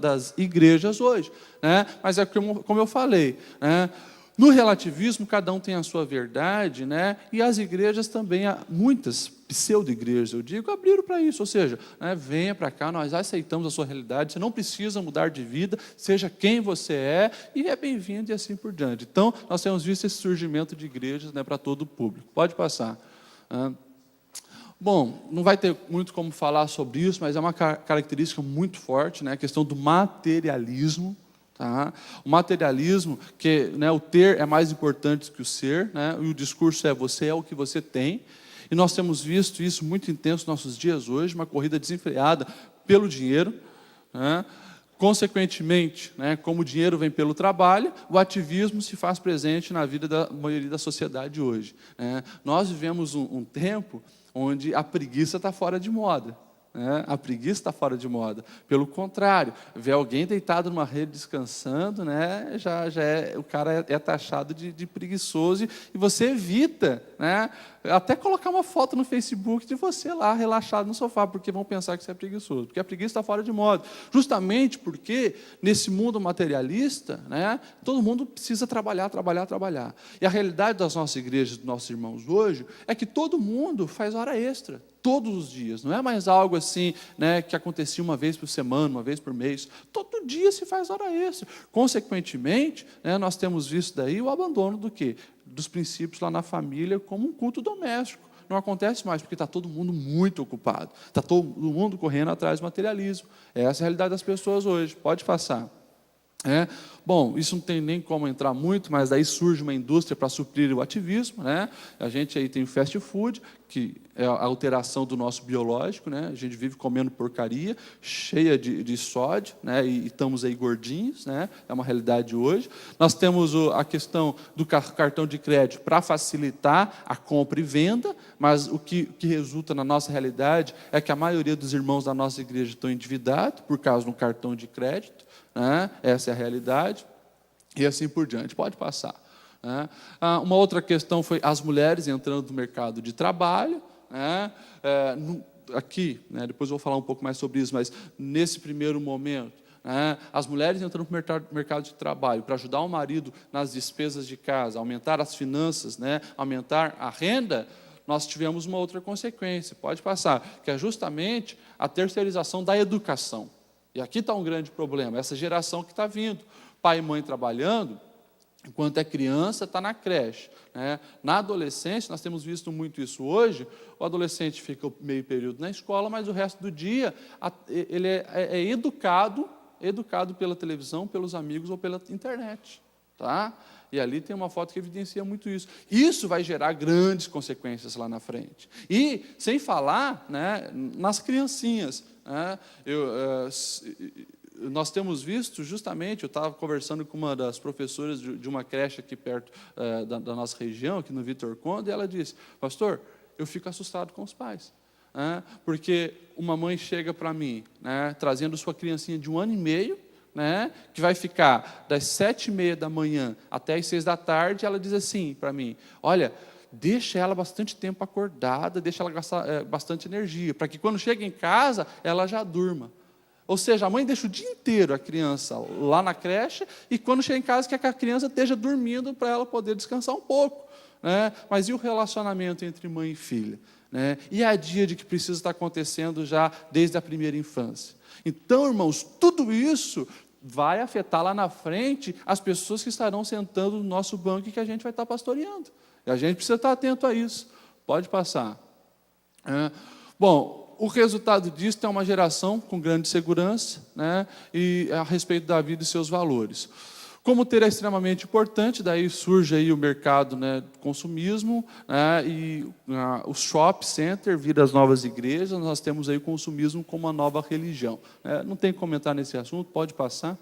das igrejas hoje. Né? Mas é como eu falei, né? No relativismo, cada um tem a sua verdade, né? E as igrejas também, muitas pseudo-igrejas, eu digo, abriram para isso. Ou seja, né, venha para cá, nós aceitamos a sua realidade, você não precisa mudar de vida, seja quem você é, e é bem-vindo e assim por diante. Então, nós temos visto esse surgimento de igrejas, né, para todo o público. Pode passar. Bom, não vai ter muito como falar sobre isso, mas é uma característica muito forte, né, a questão do materialismo. Tá? O materialismo, que, né, o ter é mais importante que o ser, né, e o discurso é você é o que você tem, e nós temos visto isso muito intenso nos nossos dias hoje, uma corrida desenfreada pelo dinheiro, né? Consequentemente, né, como o dinheiro vem pelo trabalho, o ativismo se faz presente na vida da maioria da sociedade hoje. Né? Nós vivemos um tempo onde a preguiça está fora de moda. né? A preguiça está fora de moda. Pelo contrário, ver alguém deitado numa rede descansando, né? O cara é taxado de preguiçoso e você evita, né? Até colocar uma foto no Facebook de você lá relaxado no sofá, porque vão pensar que você é preguiçoso, porque a preguiça está fora de moda. Justamente porque nesse mundo materialista, né? Todo mundo precisa trabalhar. E a realidade das nossas igrejas, dos nossos irmãos hoje, é que todo mundo faz hora extra. Todos os dias, não é mais algo assim, né, que acontecia uma vez por semana, uma vez por mês. Todo dia se faz hora extra. Consequentemente, né, nós temos visto daí o abandono do quê? Dos princípios lá na família como um culto doméstico. Não acontece mais, porque está todo mundo muito ocupado. Está todo mundo correndo atrás do materialismo. Essa é a realidade das pessoas hoje. Pode passar. Bom, isso não tem nem como entrar muito, mas daí surge uma indústria para suprir o ativismo, né? A gente aí tem o fast food, que é a alteração do nosso biológico, né? A gente vive comendo porcaria, cheia de sódio, né? E estamos aí gordinhos, né? É uma realidade hoje. Nós temos a questão do cartão de crédito para facilitar a compra e venda, mas o que resulta na nossa realidade é que a maioria dos irmãos da nossa igreja estão endividados por causa do cartão de crédito, né? Essa é a realidade, e assim por diante. Pode passar. Né? Uma outra questão foi as mulheres entrando no mercado de trabalho. Né? Aqui, né, depois eu vou falar um pouco mais sobre isso, mas nesse primeiro momento, né, as mulheres entrando no mercado de trabalho para ajudar o marido nas despesas de casa, aumentar as finanças, né, aumentar a renda. Nós tivemos uma outra consequência, pode passar, que é justamente a terceirização da educação. E aqui está um grande problema, essa geração que está vindo. Pai e mãe trabalhando, enquanto é criança, está na creche. Né? Na adolescência, nós temos visto muito isso hoje, o adolescente fica meio período na escola, mas o resto do dia ele é educado pela televisão, pelos amigos ou pela internet. Tá? E ali tem uma foto que evidencia muito isso. Isso vai gerar grandes consequências lá na frente. E, sem falar, né, nas criancinhas. Né, nós temos visto, justamente, eu estava conversando com uma das professoras de uma creche aqui perto da nossa região, aqui no Vitor Conde, e ela disse, pastor, eu fico assustado com os pais. Porque uma mãe chega para mim, né, trazendo sua criancinha de 1 ano e meio, né, que vai ficar das 7h30 da manhã até as 6 da tarde, ela diz assim para mim, olha, deixa ela bastante tempo acordada, deixa ela gastar bastante energia, para que quando chega em casa, ela já durma. Ou seja, a mãe deixa o dia inteiro a criança lá na creche, e quando chega em casa, quer que a criança esteja dormindo para ela poder descansar um pouco. Né? Mas e o relacionamento entre mãe e filha? Né? E a dia de que precisa estar acontecendo já desde a primeira infância? Então, irmãos, tudo isso vai afetar lá na frente as pessoas que estarão sentando no nosso banco e que a gente vai estar pastoreando. E a gente precisa estar atento a isso. Pode passar. Bom, o resultado disso é uma geração com grande segurança, né, e a respeito da vida e seus valores. Como ter é extremamente importante, daí surge aí o mercado, né, do consumismo, né, e o shopping center vira as novas igrejas, nós temos aí o consumismo como uma nova religião. Não tem que comentar nesse assunto, pode passar.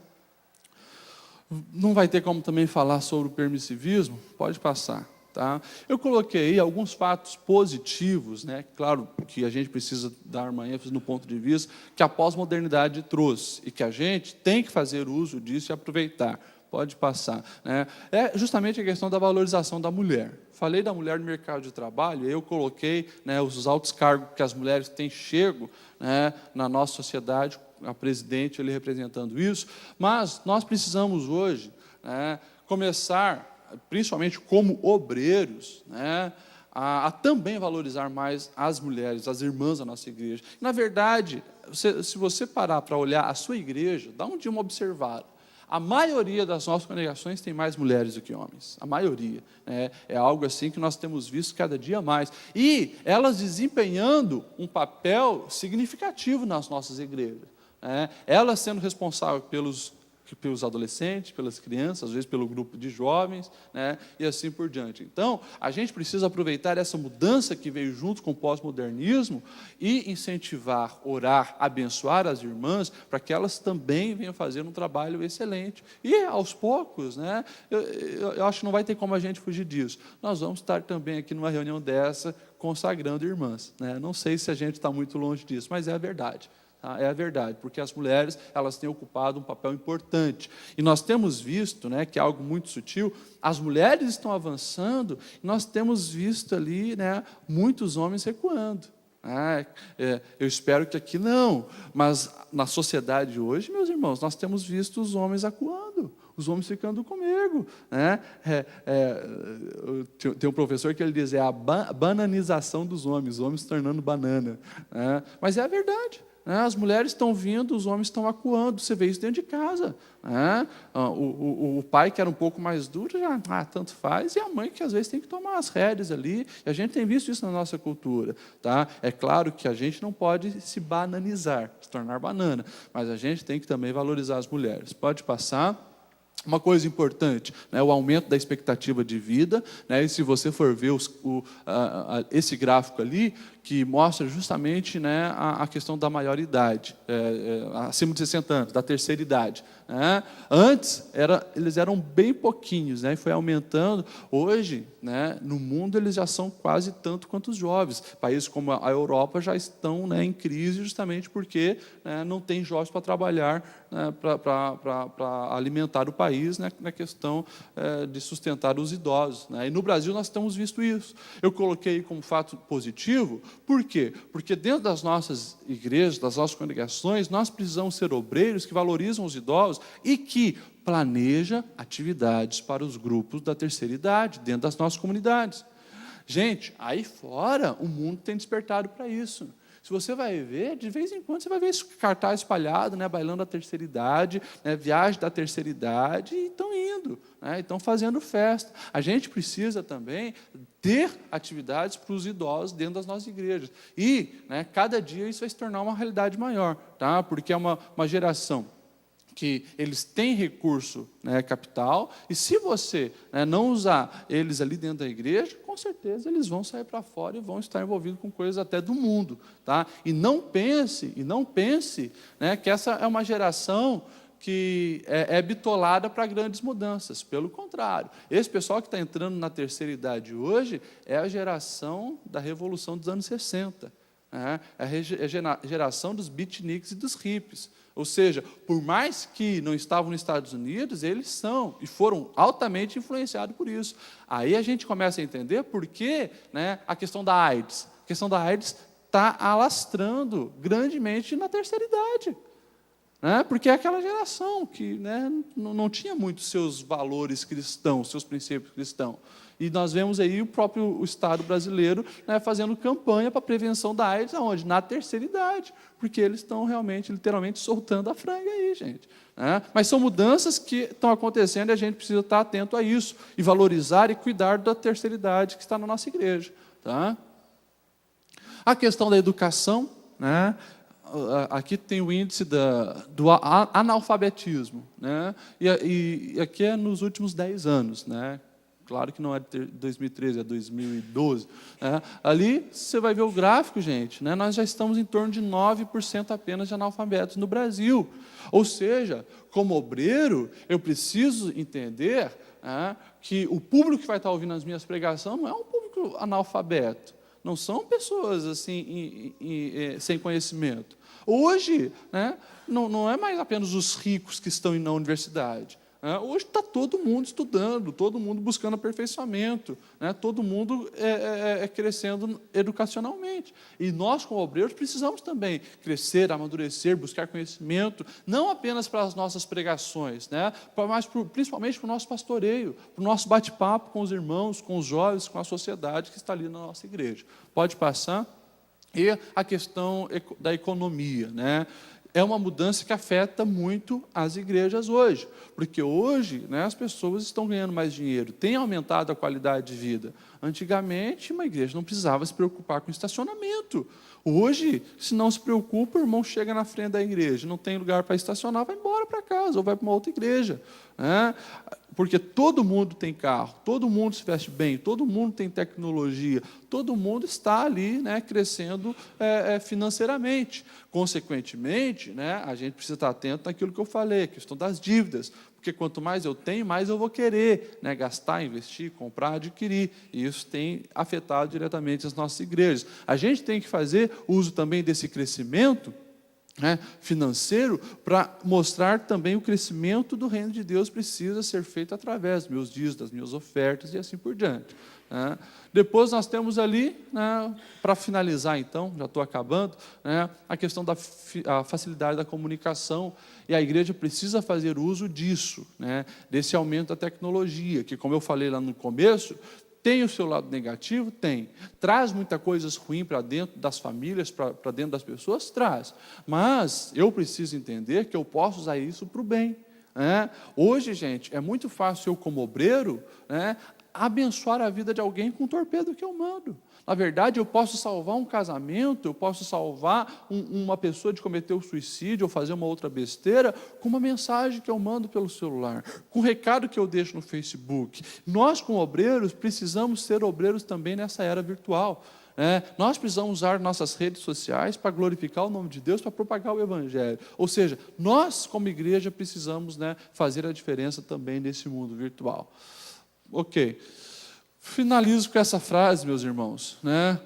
Não vai ter como também falar sobre o permissivismo, pode passar. Tá? Eu coloquei aí alguns fatos positivos, né? Claro que a gente precisa dar uma ênfase no ponto de vista que a pós-modernidade trouxe e que a gente tem que fazer uso disso e aproveitar. Pode passar. Né? É justamente a questão da valorização da mulher. Falei da mulher no mercado de trabalho, eu coloquei, né, os altos cargos que as mulheres têm chego, né, na nossa sociedade, a presidente ele representando isso, mas nós precisamos hoje, né, começar, principalmente como obreiros, né, a também valorizar mais as mulheres, as irmãs da nossa igreja. Na verdade, se você parar para olhar a sua igreja, dá um dia uma observada. A maioria das nossas congregações tem mais mulheres do que homens. A maioria. Né? É algo assim que nós temos visto cada dia mais. E elas desempenhando um papel significativo nas nossas igrejas. Né? Elas sendo responsáveis pelos adolescentes, pelas crianças, às vezes pelo grupo de jovens, né, e assim por diante. Então, a gente precisa aproveitar essa mudança que veio junto com o pós-modernismo e incentivar, orar, abençoar as irmãs, para que elas também venham fazer um trabalho excelente. E, aos poucos, né, eu acho que não vai ter como a gente fugir disso. Nós vamos estar também aqui numa reunião dessa, consagrando irmãs, né? Não sei se a gente está muito longe disso, mas é a verdade. É a verdade, porque as mulheres elas têm ocupado um papel importante. E nós temos visto, né, que é algo muito sutil, as mulheres estão avançando, e nós temos visto ali, né, muitos homens recuando. Eu espero que aqui não, mas na sociedade hoje, meus irmãos, nós temos visto os homens acuando, os homens ficando comigo, né? Tem um professor que ele diz, é a bananização dos homens, os homens se tornando banana, né? Mas é a verdade. As mulheres estão vindo, os homens estão acuando, você vê isso dentro de casa. O pai, que era um pouco mais duro, já tanto faz, e a mãe, que às vezes tem que tomar as rédeas ali, e a gente tem visto isso na nossa cultura. Tá? É claro que a gente não pode se bananizar, se tornar banana, mas a gente tem que também valorizar as mulheres. Pode passar. Uma coisa importante, né, o aumento da expectativa de vida, né, e se você for ver esse gráfico ali, que mostra justamente, né, a questão da maioridade, acima de 60 anos, da terceira idade. Né? Antes, eles eram bem pouquinhos, né, e foi aumentando. Hoje, né, no mundo, eles já são quase tanto quanto os jovens. Países como a Europa já estão, né, em crise justamente porque, né, não tem jovens para trabalhar, né, para alimentar o país, né, na questão de sustentar os idosos. Né? E no Brasil nós temos visto isso. Eu coloquei como fato positivo. Por quê? Porque dentro das nossas igrejas, das nossas congregações, nós precisamos ser obreiros que valorizam os idosos e que planeja atividades para os grupos da terceira idade, dentro das nossas comunidades. Gente, aí fora, o mundo tem despertado para isso. Se você vai ver, de vez em quando, você vai ver esse cartaz espalhado, né, bailando a terceira idade, né, viagem da terceira idade, e estão indo, né, estão fazendo festa. A gente precisa também ter atividades para os idosos dentro das nossas igrejas. E, né, cada dia isso vai se tornar uma realidade maior, tá? Porque é uma geração que eles têm recurso, né, capital, e se você, né, não usar eles ali dentro da igreja, com certeza eles vão sair para fora e vão estar envolvidos com coisas até do mundo. Tá? E não pense, né, que essa é uma geração que é bitolada para grandes mudanças. Pelo contrário, esse pessoal que está entrando na terceira idade hoje é a geração da Revolução dos anos 60. É a geração dos beatniks e dos hippies. Ou seja, por mais que não estavam nos Estados Unidos, eles são e foram altamente influenciados por isso. Aí a gente começa a entender por que, né, a questão da AIDS. A questão da AIDS está alastrando grandemente na terceira idade. Né? Porque é aquela geração que, né, não tinha muito seus valores cristãos, seus princípios cristãos. E nós vemos aí o próprio Estado brasileiro, né, fazendo campanha para a prevenção da AIDS, aonde? Na terceira idade, porque eles estão realmente, literalmente, soltando a franga aí, gente. Né? Mas são mudanças que estão acontecendo e a gente precisa estar atento a isso, e valorizar e cuidar da terceira idade que está na nossa igreja. Tá? A questão da educação, né? Aqui tem o índice do analfabetismo, né? E aqui é nos últimos 10 anos, né? Claro que não é de 2013, é 2012. Né? Ali você vai ver o gráfico, gente, né? Nós já estamos em torno de 9% apenas de analfabetos no Brasil. Ou seja, como obreiro, eu preciso entender, né, que o público que vai estar ouvindo as minhas pregações não é um público analfabeto. Não são pessoas assim, sem conhecimento. Hoje, né, não é mais apenas os ricos que estão indo na universidade. Hoje está todo mundo estudando, todo mundo buscando aperfeiçoamento, né? Todo mundo crescendo educacionalmente. E nós, como obreiros, precisamos também crescer, amadurecer, buscar conhecimento, não apenas para as nossas pregações, né? Mas principalmente para o nosso pastoreio, para o nosso bate-papo com os irmãos, com os jovens, com a sociedade que está ali na nossa igreja. Pode passar? E a questão da economia, né? É uma mudança que afeta muito as igrejas hoje, porque hoje, né, as pessoas estão ganhando mais dinheiro, tem aumentado a qualidade de vida. Antigamente, uma igreja não precisava se preocupar com estacionamento. Hoje, se não se preocupa, o irmão chega na frente da igreja, não tem lugar para estacionar, vai embora para casa, ou vai para uma outra igreja. Né? porque todo mundo tem carro, todo mundo se veste bem, todo mundo tem tecnologia, todo mundo está ali, né, crescendo financeiramente. Consequentemente, né, a gente precisa estar atento naquilo que eu falei, a questão das dívidas, porque quanto mais eu tenho, mais eu vou querer, né, gastar, investir, comprar, adquirir, e isso tem afetado diretamente as nossas igrejas. A gente tem que fazer uso também desse crescimento, né, financeiro, para mostrar também o crescimento do reino de Deus precisa ser feito através dos meus dízimos, das minhas ofertas e assim por diante. Né. Depois nós temos ali, né, para finalizar então, já estou acabando, né, a questão da facilidade da comunicação, e a igreja precisa fazer uso disso, né, desse aumento da tecnologia, que como eu falei lá no começo, tem o seu lado negativo? Tem. Traz muita coisa ruim para dentro das famílias, para dentro das pessoas? Traz. Mas eu preciso entender que eu posso usar isso para o bem. Né? Hoje, gente, é muito fácil eu, como obreiro, né, abençoar a vida de alguém com o torpedo que eu mando. Na verdade, eu posso salvar um casamento, eu posso salvar uma pessoa de cometer o suicídio ou fazer uma outra besteira com uma mensagem que eu mando pelo celular, com um recado que eu deixo no Facebook. Nós, como obreiros, precisamos ser obreiros também nessa era virtual. Nós precisamos usar nossas redes sociais para glorificar o nome de Deus, para propagar o Evangelho. Ou seja, nós, como igreja, precisamos, né, fazer a diferença também nesse mundo virtual. Ok. Finalizo com essa frase, meus irmãos, né?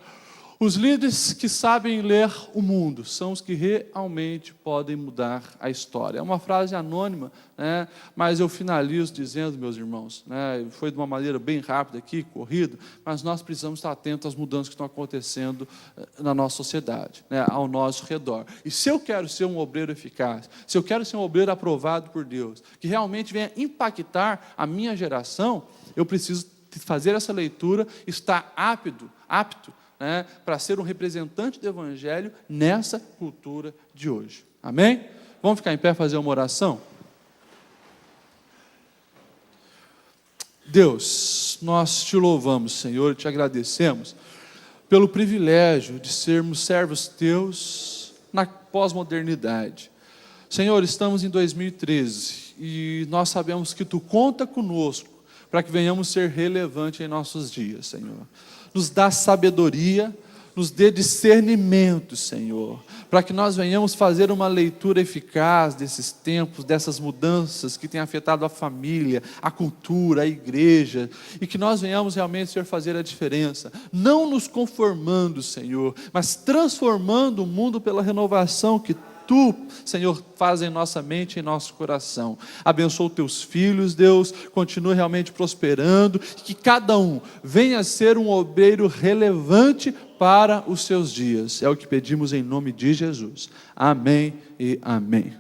Os líderes que sabem ler o mundo são os que realmente podem mudar a história. É uma frase anônima, né? Mas eu finalizo dizendo, meus irmãos, né? Foi de uma maneira bem rápida aqui, corrida, mas nós precisamos estar atentos às mudanças que estão acontecendo na nossa sociedade, né? Ao nosso redor. E se eu quero ser um obreiro eficaz, se eu quero ser um obreiro aprovado por Deus, que realmente venha impactar a minha geração, eu preciso fazer essa leitura, estar apto, né, para ser um representante do Evangelho nessa cultura de hoje. Amém? Vamos ficar em pé e fazer uma oração? Deus, nós te louvamos, Senhor, e te agradecemos pelo privilégio de sermos servos teus na pós-modernidade. Senhor, estamos em 2013 e nós sabemos que tu conta conosco para que venhamos ser relevantes em nossos dias, Senhor. Nos dá sabedoria, nos dê discernimento, Senhor, para que nós venhamos fazer uma leitura eficaz desses tempos, dessas mudanças que têm afetado a família, a cultura, a igreja, e que nós venhamos realmente, Senhor, fazer a diferença, não nos conformando, Senhor, mas transformando o mundo pela renovação que Tu, Senhor, faz em nossa mente e em nosso coração. Abençoa os teus filhos, Deus, continue realmente prosperando, que cada um venha a ser um obreiro relevante para os seus dias. É o que pedimos em nome de Jesus. Amém e amém.